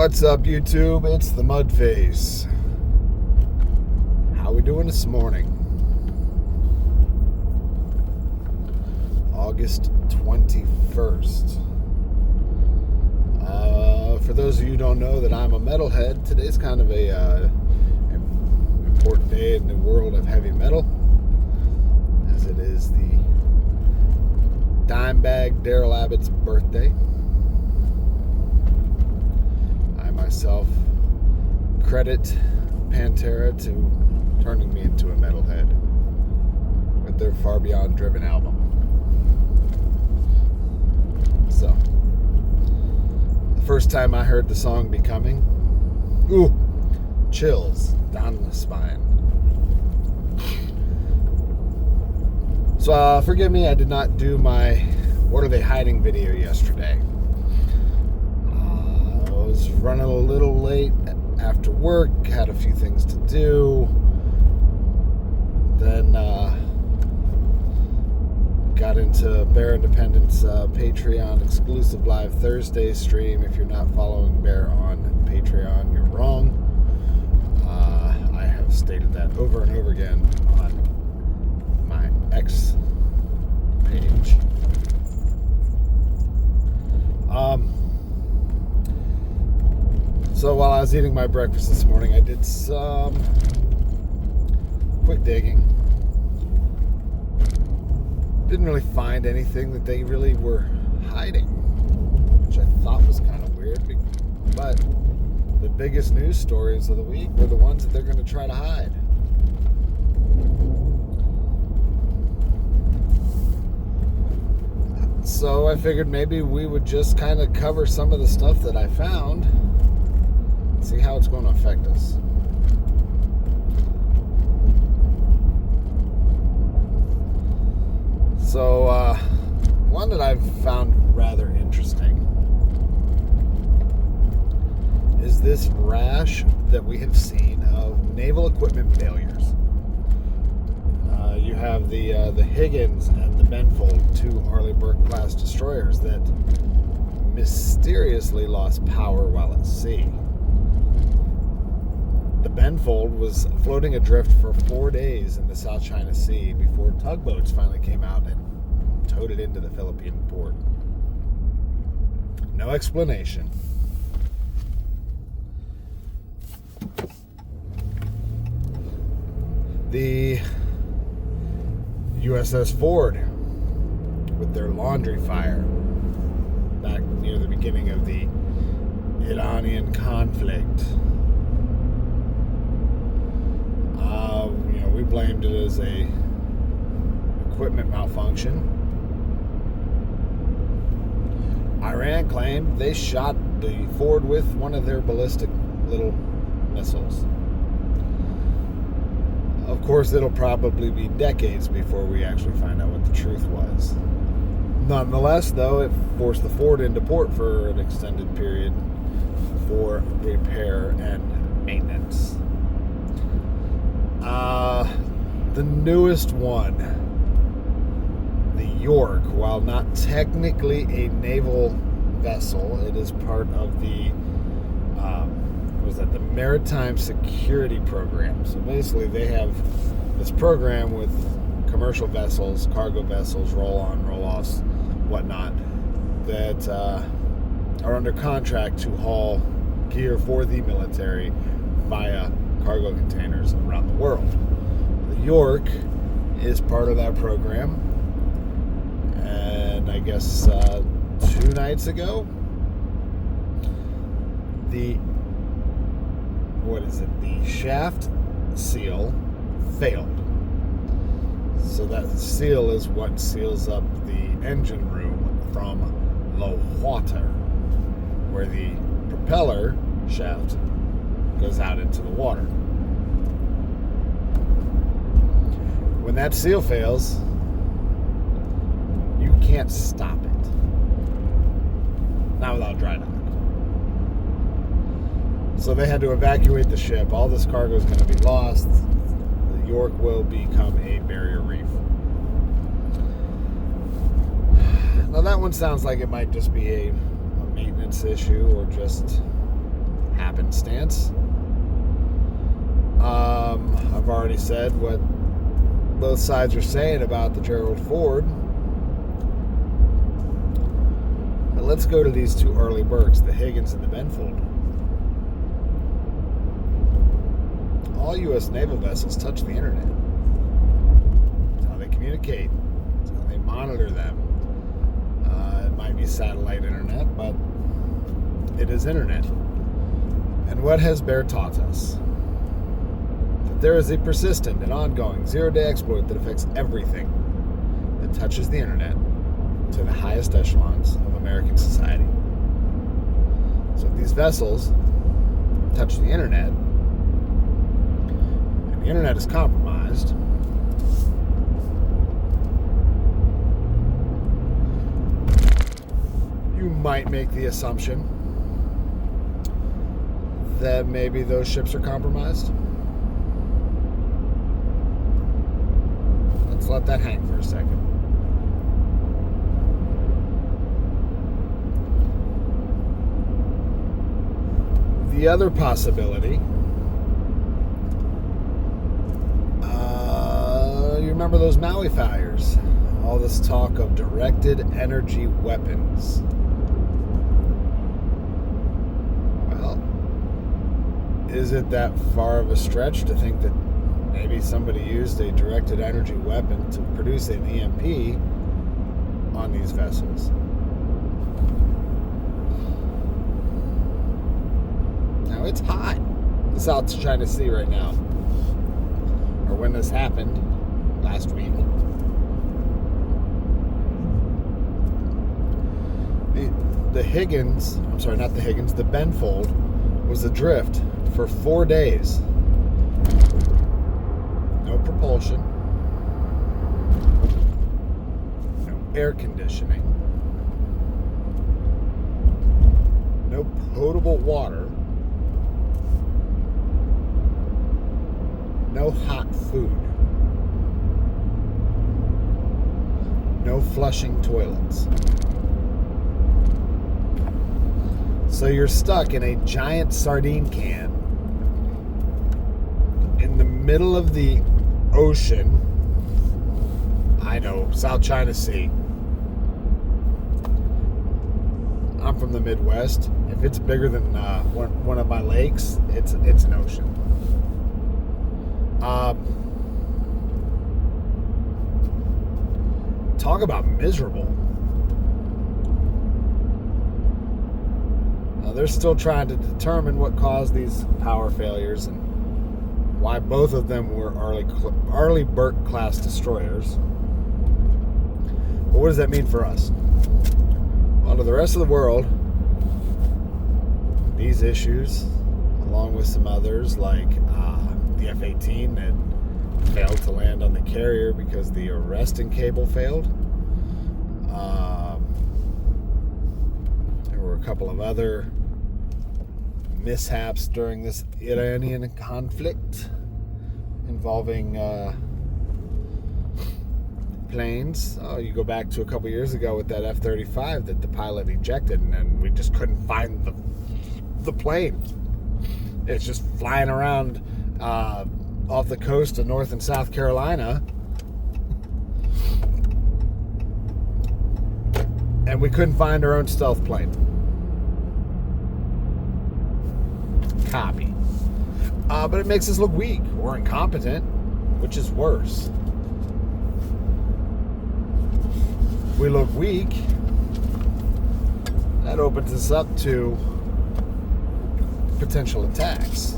What's up, YouTube? It's the Mudface. How we doing this morning? August 21st. For those of you who don't know that I'm a metalhead, today's kind of a important day in the world of heavy metal, as it is the Dimebag Darrell Abbott's birthday. I myself credit Pantera to turning me into a metalhead with their Far Beyond Driven album. So, the first time I heard the song Becoming, chills down the spine. So, forgive me, I did not do my What Are They Hiding video yesterday. I was running a little late after work, had a few things to do. Then got into Bear Independence Patreon exclusive live Thursday stream. If you're not following Bear on Patreon, you're wrong. I have stated that over and over again on my X page. So while I was eating my breakfast this morning, I did some quick digging. Didn't really find anything that they really were hiding, which I thought was kind of weird. But the biggest news stories of the week were the ones that they're going to try to hide. So I figured maybe we would just kind of cover some of the stuff that I found and see how it's going to affect us. So, one that I've found rather interesting is this rash that we have seen of naval equipment failures. You have the Higgins and the Benfold, two Arleigh Burke-class destroyers that mysteriously lost power while at sea. The Benfold was floating adrift for 4 days in the South China Sea before tugboats finally came out and towed it into the Philippine port. No explanation. The USS Ford with their laundry fire back near the beginning of the Iranian conflict. We blamed it as a equipment malfunction. Iran claimed they shot the Ford with one of their ballistic little missiles. Of course, it'll probably be decades before we actually find out what the truth was. Nonetheless, though, it forced the Ford into port for an extended period for repair and maintenance. The newest one, the York, while not technically a naval vessel, it is part of the the Maritime Security Program. So basically they have this program with commercial vessels, cargo vessels, roll-on, roll-offs, whatnot, that are under contract to haul gear for the military via cargo containers around the world. The York is part of that program, and I guess 2 nights ago, the shaft seal failed. So that seal is what seals up the engine room from the water, where the propeller shaft goes out into the water. When that seal fails, you can't stop it. Not without dry dock. So they had to evacuate the ship. All this cargo is going to be lost. The York will become a barrier reef. Now that one sounds like it might just be a maintenance issue, or just happenstance. I've already said what both sides are saying about the Gerald Ford. But let's go to these two early Burkes, the Higgins and the Benfold. All U.S. naval vessels touch the internet. That's how they communicate. That's how they monitor them. It might be satellite internet, but it is internet. And what has Bear taught us? That there is a persistent and ongoing zero-day exploit that affects everything that touches the internet to the highest echelons of American society. So if these vessels touch the internet, and the internet is compromised, you might make the assumption that maybe those ships are compromised. Let's let that hang for a second. The other possibility, you remember those Maui fires? All this talk of directed energy weapons. Well, is it that far of a stretch to think that maybe somebody used a directed energy weapon to produce an EMP on these vessels? Now, it's hot in the South China Sea right now. Or when this happened last week. The Benfold was adrift for 4 days. No propulsion. No air conditioning. No potable water. No hot food. No flushing toilets. So you're stuck in a giant sardine can in the middle of the ocean. I know, South China Sea. I'm from the Midwest. If it's bigger than one of my lakes, it's an ocean. Talk about miserable. They're still trying to determine what caused these power failures and why both of them were early Burke class destroyers. But what does that mean for us? Well, to the rest of the world, these issues, along with some others like the F-18 that failed to land on the carrier because the arresting cable failed. There were a couple of other mishaps during this Iranian conflict involving planes. You go back to a couple years ago with that F-35 that the pilot ejected, and then we just couldn't find the plane. It's just flying around off the coast of North and South Carolina, and we couldn't find our own stealth plane. Copy. But it makes us look weak or incompetent, which is worse. We look weak, that opens us up to potential attacks.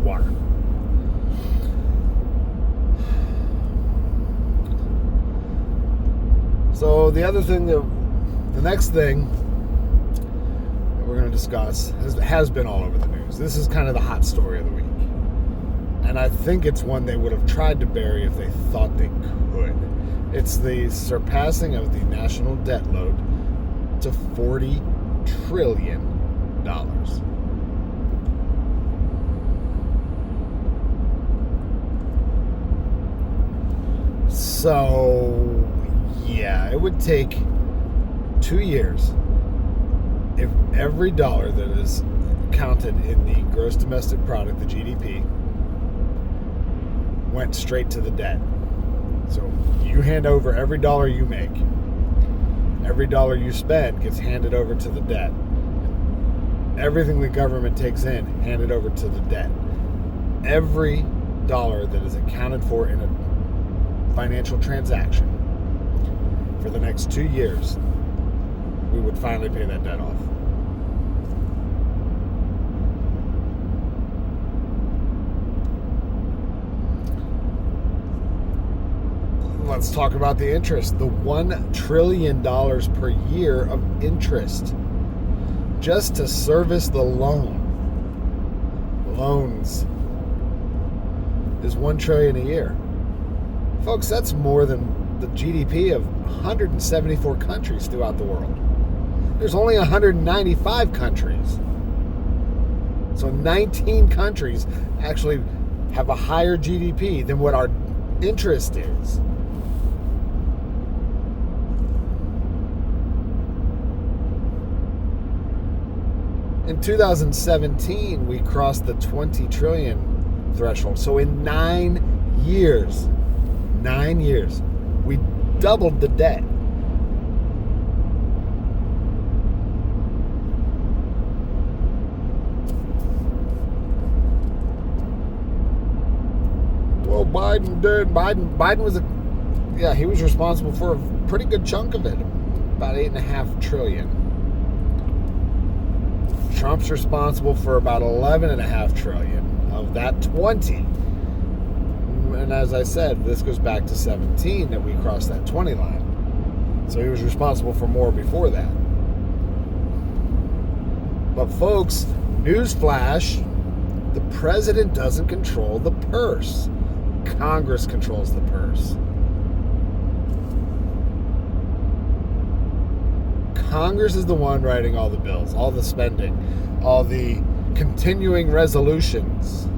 Water. So the other thing, the next thing that we're going to discuss has been all over the news. This is kind of the hot story of the week. And I think it's one they would have tried to bury if they thought they could. It's the surpassing of the national debt load to $40 trillion. So, yeah, it would take 2 years if every dollar that is counted in the gross domestic product, the GDP, went straight to the debt. So you hand over every dollar you make. Every dollar you spend gets handed over to the debt. Everything the government takes in, handed over to the debt. Every dollar that is accounted for in a financial transaction for the next 2 years, we would finally pay that debt off. Let's talk about the interest. The $1 trillion per year of interest just to service the loans is $1 trillion a year. Folks, that's more than the GDP of 174 countries throughout the world. There's only 195 countries. So 19 countries actually have a higher GDP than what our interest is. In 2017, we crossed the 20 trillion threshold. So in 9 years, we doubled the debt. Well, Biden did. Biden was he was responsible for a pretty good chunk of it, about 8.5 trillion. Trump's responsible for about 11.5 trillion of that 20. And as I said, this goes back to 17 that we crossed that 20 line. So he was responsible for more before that. But folks, newsflash, the president doesn't control the purse. Congress controls the purse. Congress is the one writing all the bills, all the spending, all the continuing resolutions.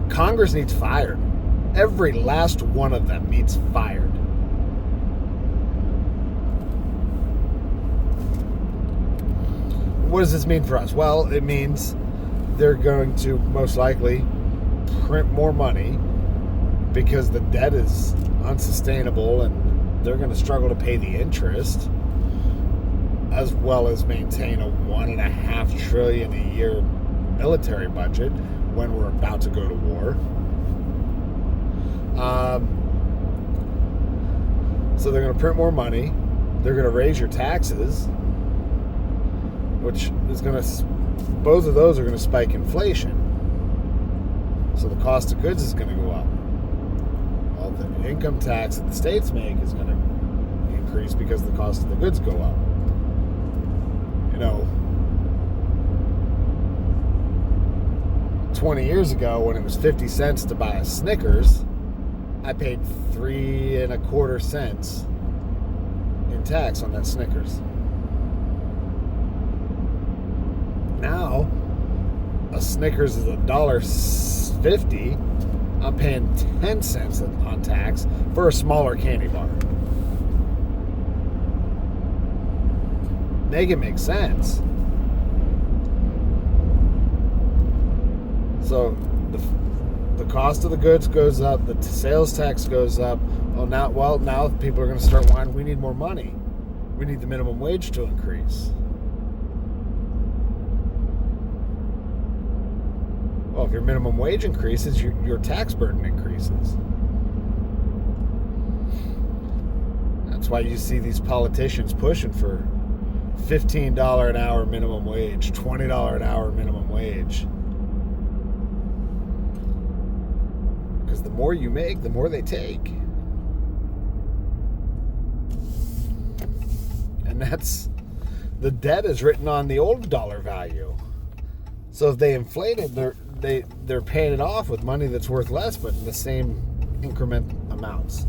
Congress needs fired. Every last one of them needs fired. What does this mean for us? Well, it means they're going to most likely print more money because the debt is unsustainable and they're going to struggle to pay the interest, as well as maintain a $1.5 trillion a year military budget when we're about to go to war. So they're going to print more money. They're going to raise your taxes, which is going to, both of those are going to spike inflation. So the cost of goods is going to go up. Well, the income tax that the states make is going to increase because the cost of the goods go up. You know, 20 years ago when it was 50 cents to buy a Snickers, I paid 3.25 cents in tax on that Snickers. Now, a Snickers is $1.50. I'm paying 10 cents on tax for a smaller candy bar. Make it make sense. So the cost of the goods goes up, the sales tax goes up. Now people are going to start whining, we need more money. We need the minimum wage to increase. Well, if your minimum wage increases, your tax burden increases. That's why you see these politicians pushing for $15 an hour minimum wage, $20 an hour minimum wage. Because the more you make, the more they take. And that's, the debt is written on the old dollar value. So if they inflate it, they're paying it off with money that's worth less, but in the same increment amounts.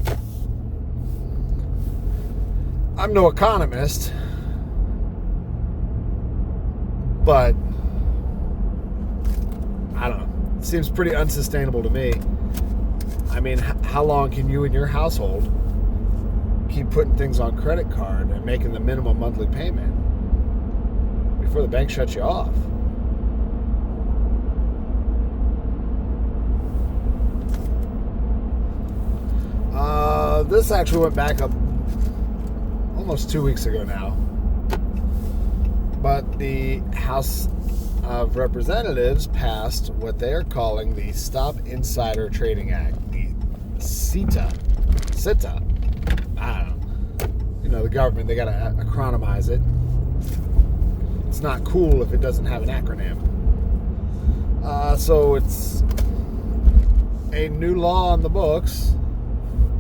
I'm no economist, but I don't know. It seems pretty unsustainable to me. I mean, how long can you and your household keep putting things on credit card and making the minimum monthly payment before the bank shuts you off? This actually went back up almost 2 weeks ago now. But the House of Representatives passed what they are calling the Stop Insider Trading Act, the CITA. I don't know. The government, they got to acronymize it. It's not cool if it doesn't have an acronym. So it's a new law on the books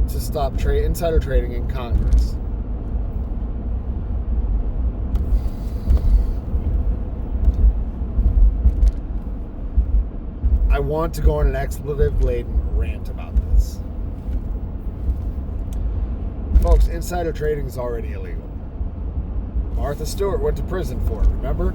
to stop insider trading in Congress. I want to go on an expletive-laden rant about this. Folks, insider trading is already illegal. Martha Stewart went to prison for it, remember?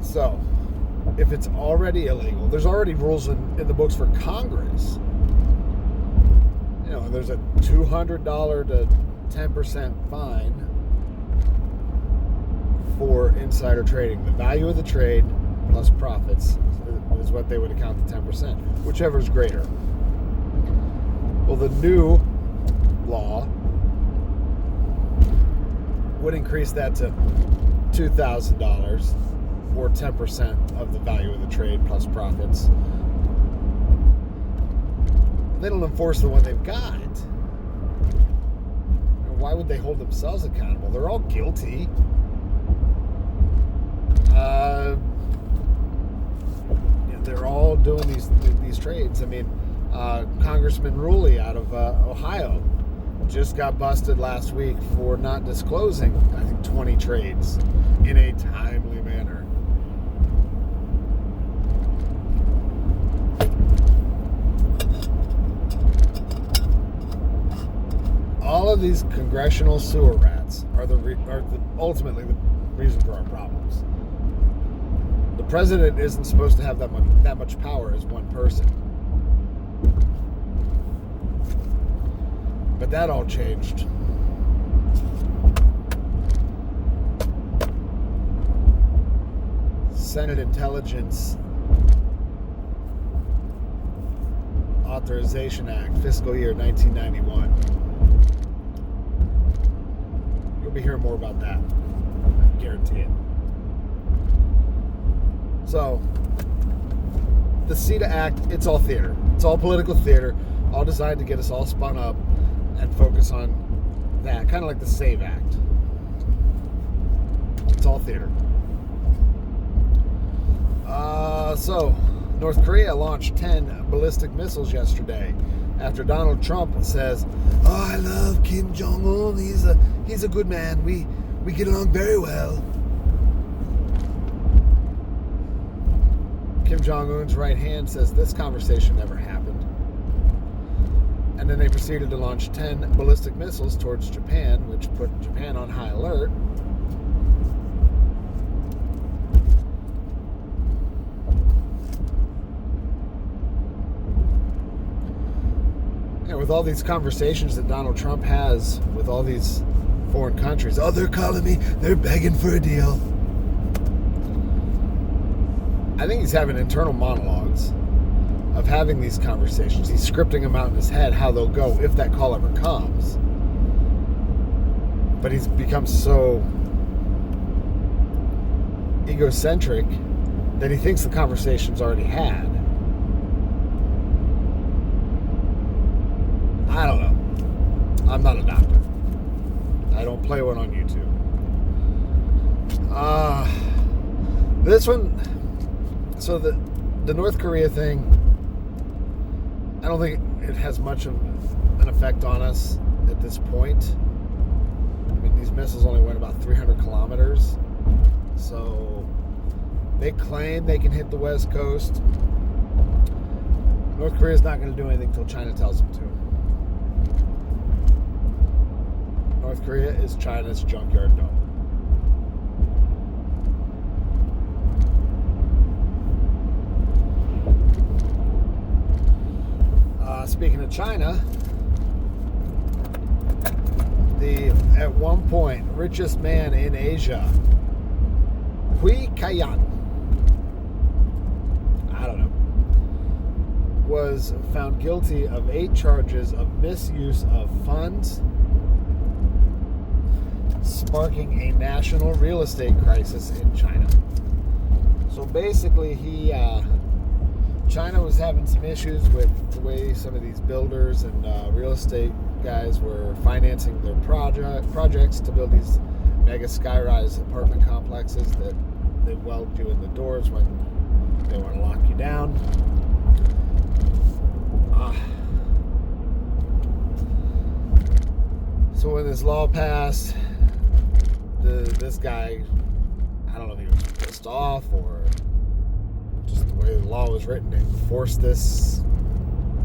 So, if it's already illegal, there's already rules in the books for Congress. There's a $200 to 10% fine for insider trading. The value of the trade plus profits is what they would account the 10%, whichever is greater. Well, the new law would increase that to $2,000 or 10% of the value of the trade plus profits. They don't enforce the one they've got. Why would they hold themselves accountable? They're all guilty. They're all doing these trades. I mean, Congressman Ruley out of Ohio just got busted last week for not disclosing, I think, 20 trades in a timely manner. All of these congressional sewer rats are ultimately the reason for our problems. The president isn't supposed to have that much power as one person. But that all changed. Senate Intelligence Authorization Act, fiscal year 1991. You'll be hearing more about that. I guarantee it. So, the CETA Act, it's all theater. It's all political theater, all designed to get us all spun up and focus on that. Kind of like the SAVE Act. It's all theater. So, North Korea launched 10 ballistic missiles yesterday after Donald Trump says, "Oh, I love Kim Jong-un. He's a good man. We get along very well." Kim Jong-un's right hand says this conversation never happened. And then they proceeded to launch 10 ballistic missiles towards Japan, which put Japan on high alert. With all these conversations that Donald Trump has with all these foreign countries, oh, they're calling me, they're begging for a deal. I think he's having internal monologues of having these conversations. He's scripting them out in his head how they'll go if that call ever comes. But he's become so egocentric that he thinks the conversation's already had. I don't know. I'm not a doctor. I don't play one on YouTube. This one, so the North Korea thing, I don't think it has much of an effect on us at this point. I mean, these missiles only went about 300 kilometers. So they claim they can hit the West Coast. North Korea's not going to do anything until China tells them to. North Korea is China's junkyard dog. Speaking of China, the at one point richest man in Asia, Hui Kaiyan, I don't know, was found guilty of 8 charges of misuse of funds, sparking a national real estate crisis in China. So basically, China was having some issues with the way some of these builders and real estate guys were financing their projects to build these mega sky-rise apartment complexes that they weld you in the doors when they want to lock you down. So when this law passed, this guy, I don't know if he was pissed off or just the way the law was written, it forced this,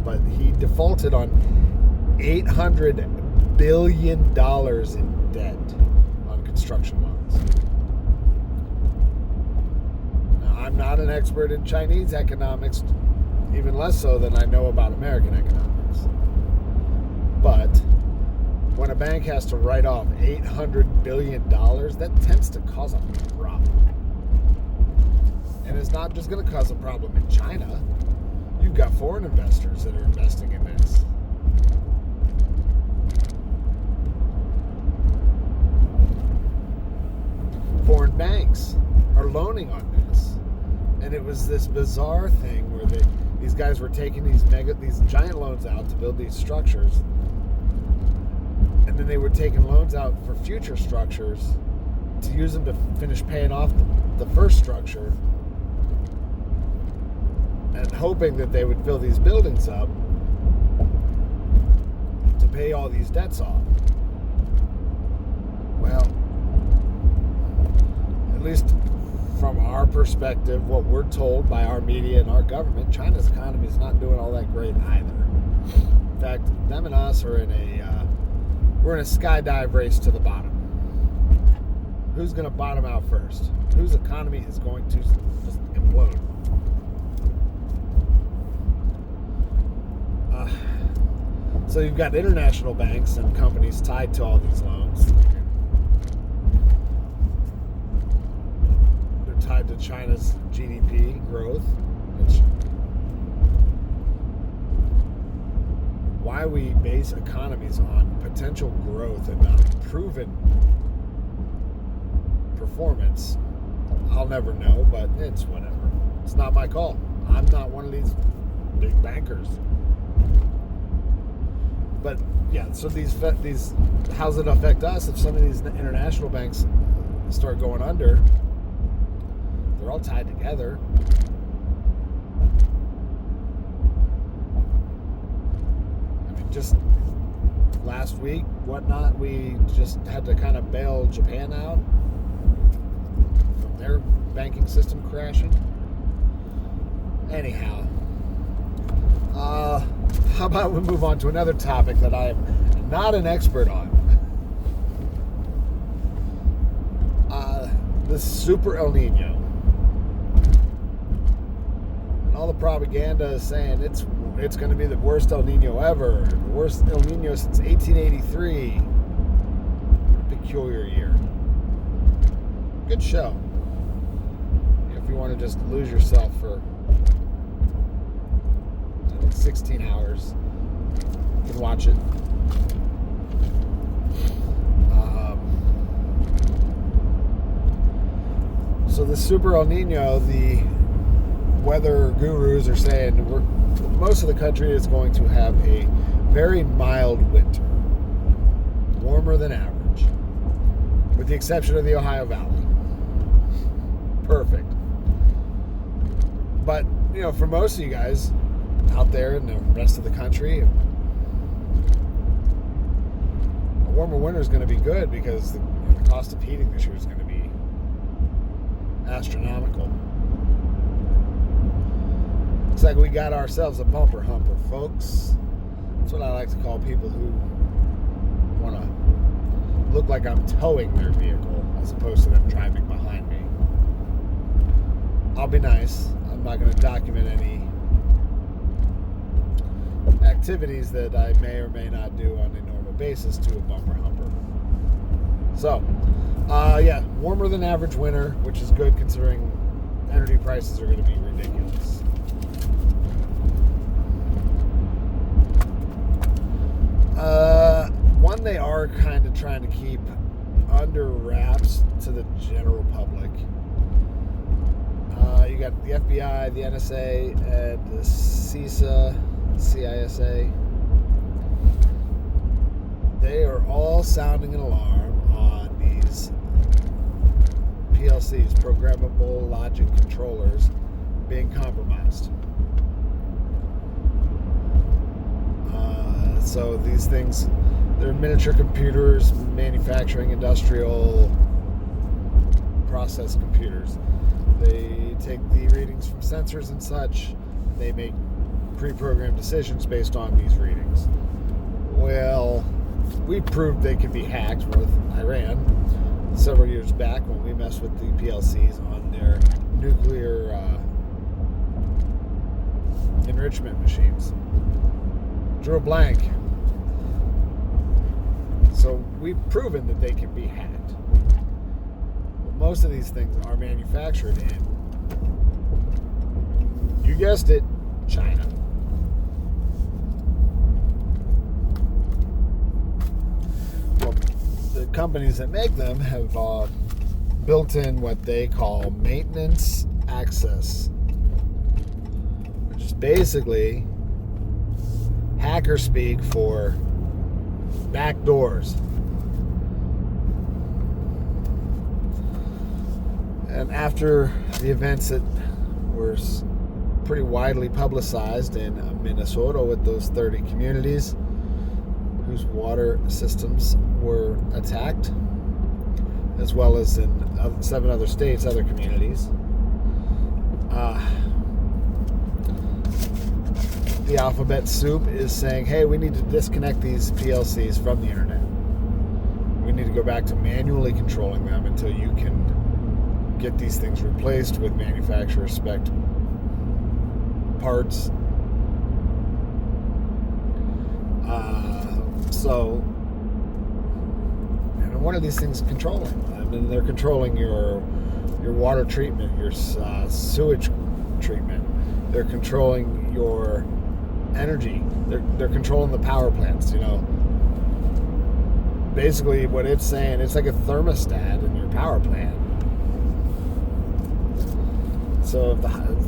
but he defaulted on $800 billion in debt on construction loans. Now, I'm not an expert in Chinese economics, even less so than I know about American economics. But when a bank has to write off $800 billion, that tends to cause a problem. And it's not just going to cause a problem in China. You've got foreign investors that are investing in this. Foreign banks are loaning on this. And it was this bizarre thing where these guys were taking these giant loans out to build these structures. And then they were taking loans out for future structures to use them to finish paying off the first structure, and hoping that they would fill these buildings up to pay all these debts off. Well, at least from our perspective, what we're told by our media and our government, China's economy is not doing all that great either. In fact, them and us are we're in a skydive race to the bottom. Who's going to bottom out first? Whose economy is going to just implode? So you've got international banks and companies tied to all these loans. They're tied to China's GDP growth. Why we base economies on potential growth and not proven performance, I'll never know, but it's whatever. It's not my call. I'm not one of these big bankers. But yeah, so these how's it affect us if some of these international banks start going under? They're all tied together. I mean, just last week, whatnot, we just had to kind of bail Japan out from their banking system crashing. Anyhow, how about we move on to another topic that I am not an expert on. This super El Nino. And all the propaganda is saying it's going to be the worst El Nino ever. The worst El Nino since 1883. Peculiar year. Good show. If you want to just lose yourself for 16 hours, you can watch it. So the Super El Nino, the weather gurus are saying most of the country is going to have a very mild winter, warmer than average, with the exception of the Ohio Valley. Perfect. But, for most of you guys out there in the rest of the country, a warmer winter is going to be good because the cost of heating this year is going to be astronomical. Looks like we got ourselves a bumper humper, folks. That's what I like to call people who want to look like I'm towing their vehicle as opposed to them driving behind me. I'll be nice. I'm not going to document any activities that I may or may not do on a normal basis to a bumper humper. So, warmer than average winter, which is good considering energy prices are going to be ridiculous. One they are kind of trying to keep under wraps to the general public. You got the FBI, the NSA, and the CISA. They are all sounding an alarm on these PLCs, programmable logic controllers, being compromised. So these things, they're miniature computers, manufacturing, industrial process computers. They take the readings from sensors and such. They make pre-programmed decisions based on these readings. Well, we proved they could be hacked with Iran several years back when we messed with the PLCs on their nuclear enrichment machines. Drew a blank. So we've proven that they can be hacked. Well, most of these things are manufactured in, you guessed it, China. Well, the companies that make them have built in what they call maintenance access, which is basically hacker speak for back doors. And after the events that were pretty widely publicized in Minnesota with those 30 communities whose water systems were attacked, as well as in 7 other states, other communities, the alphabet soup is saying, hey, we need to disconnect these PLCs from the internet. We need to go back to manually controlling them until you can get these things replaced with manufacturer spec parts. And what are these things controlling? I mean, they're controlling your water treatment, your sewage treatment. They're controlling your energy. They're controlling the power plants. Basically, what it's saying, it's like a thermostat in your power plant. So if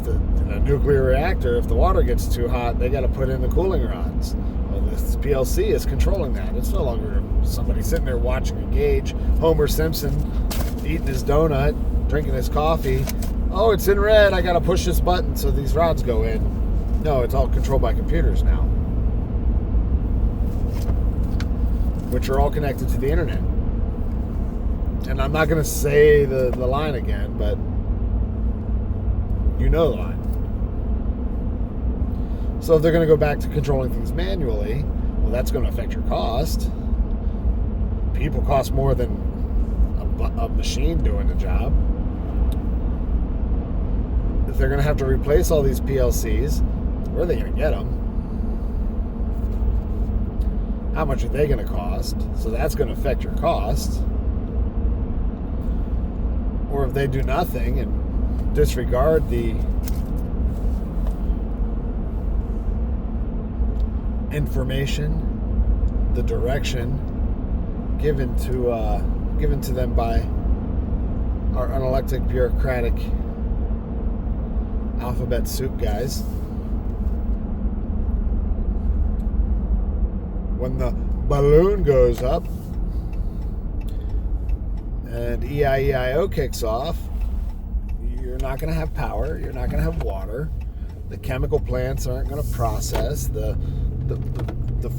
in a nuclear reactor, if the water gets too hot, they got to put in the cooling rods. Well, this PLC is controlling that. It's no longer somebody sitting there watching a gauge, Homer Simpson eating his donut, drinking his coffee. Oh, it's in red. I got to push this button so these rods go in. No, it's all controlled by computers now, which are all connected to the internet. And I'm not going to say the line again, but you know the line. So if they're going to go back to controlling things manually, well, that's going to affect your cost. People cost more than a machine doing the job. If they're going to have to replace all these PLCs, where are they going to get them? How much are they going to cost? So that's going to affect your cost. Or if they do nothing and disregard the information, the direction given to them by our unelected bureaucratic alphabet soup guys. When the balloon goes up and EIEIO kicks off, you're not going to have power, you're not going to have water, the chemical plants aren't going to process, the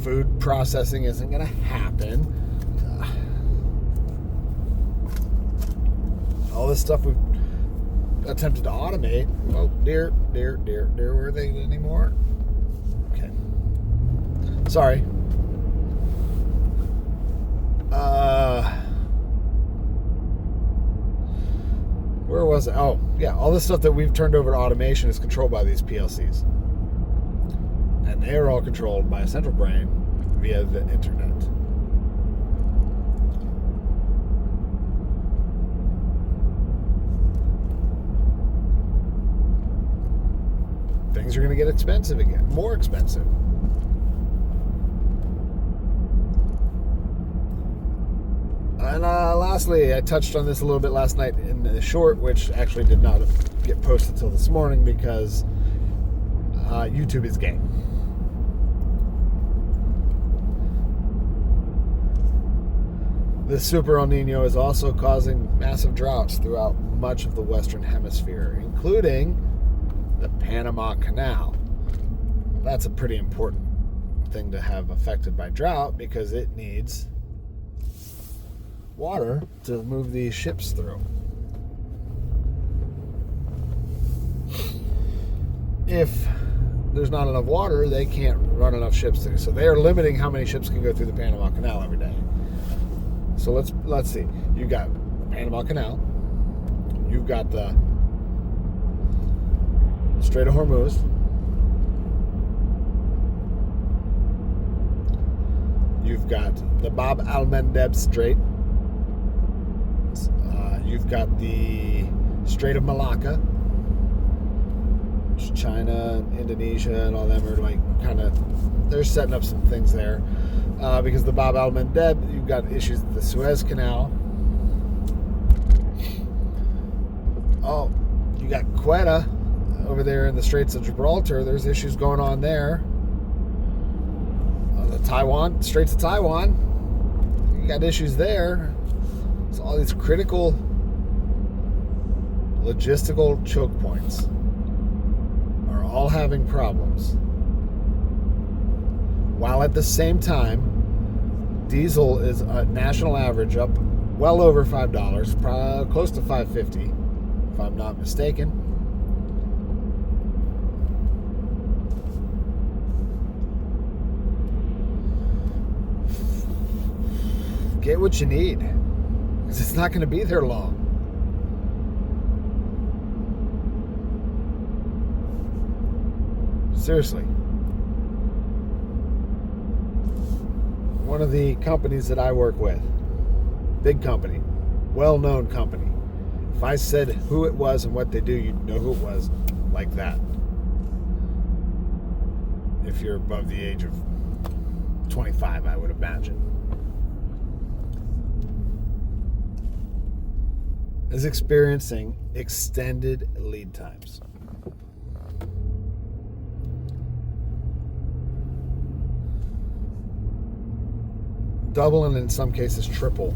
food processing isn't going to happen. All this stuff we've attempted to automate. Oh, dear, where are they anymore? Okay. Sorry. was it? Oh, yeah. All the stuff that we've turned over to automation is controlled by these PLCs. And they are all controlled by a central brain via the internet. Things are going to get expensive again, more expensive. And lastly, I touched on this a little bit last night in the short, which actually did not get posted till this morning because YouTube is gay. This Super El Nino is also causing massive droughts throughout much of the Western Hemisphere, including the Panama Canal. That's a pretty important thing to have affected by drought because it needs water to move these ships through. If there's not enough water, they can't run enough ships through. So they are limiting how many ships can go through the Panama Canal every day. So let's see. You've got the Panama Canal. You've got the Strait of Hormuz. You've got the Bab al-Mandeb Strait. You've got the Strait of Malacca, which China, Indonesia, and all them are like kind of, they're setting up some things there. Because the Bab al-Mandeb, you've got issues with the Suez Canal. Oh, you got Quetta over there in the Straits of Gibraltar. There's issues going on there. The Straits of Taiwan, you got issues there. So all these critical logistical choke points are all having problems. While at the same time, diesel is a national average up well over $5, probably close to $5.50, if I'm not mistaken. Get what you need, because it's not going to be there long. Seriously. One of the companies that I work with, big company, well-known company. If I said who it was and what they do, you'd know who it was like that. If you're above the age of 25, I would imagine. Is experiencing extended lead times. Double and in some cases triple.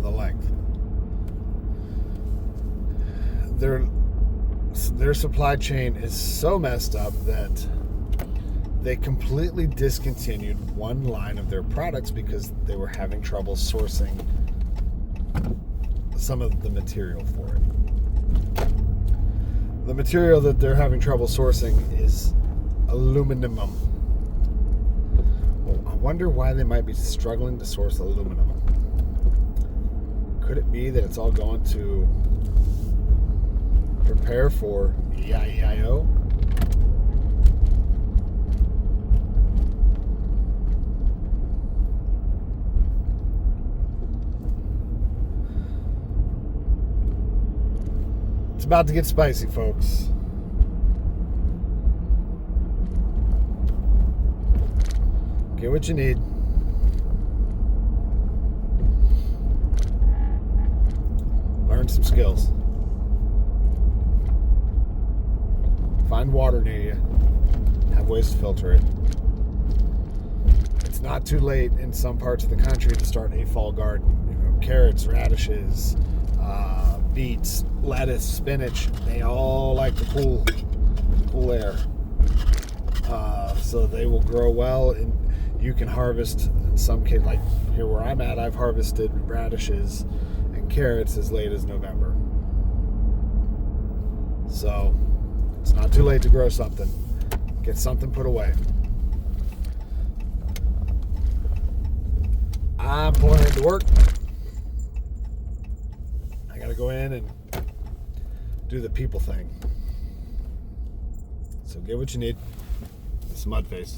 The length. Their supply chain is so messed up that they completely discontinued one line of their products because they were having trouble sourcing some of the material for it. The material that they're having trouble sourcing is aluminum. Well, I wonder why they might be struggling to source aluminum. Could it be that it's all going to prepare for EIEIO? It's about to get spicy, folks. Get what you need. Learn some skills. Find water near you. Have ways to filter it. It's not too late in some parts of the country to start a fall garden. You know, carrots, radishes, beets, lettuce, spinach, they all like the cool air. So they will grow well, and you can harvest in some cases, like here where I'm at, I've harvested radishes and carrots as late as November. So it's not too late to grow something. Get something put away. I'm pulling into work. I gotta go in and do the people thing. So get what you need. It's Mudface.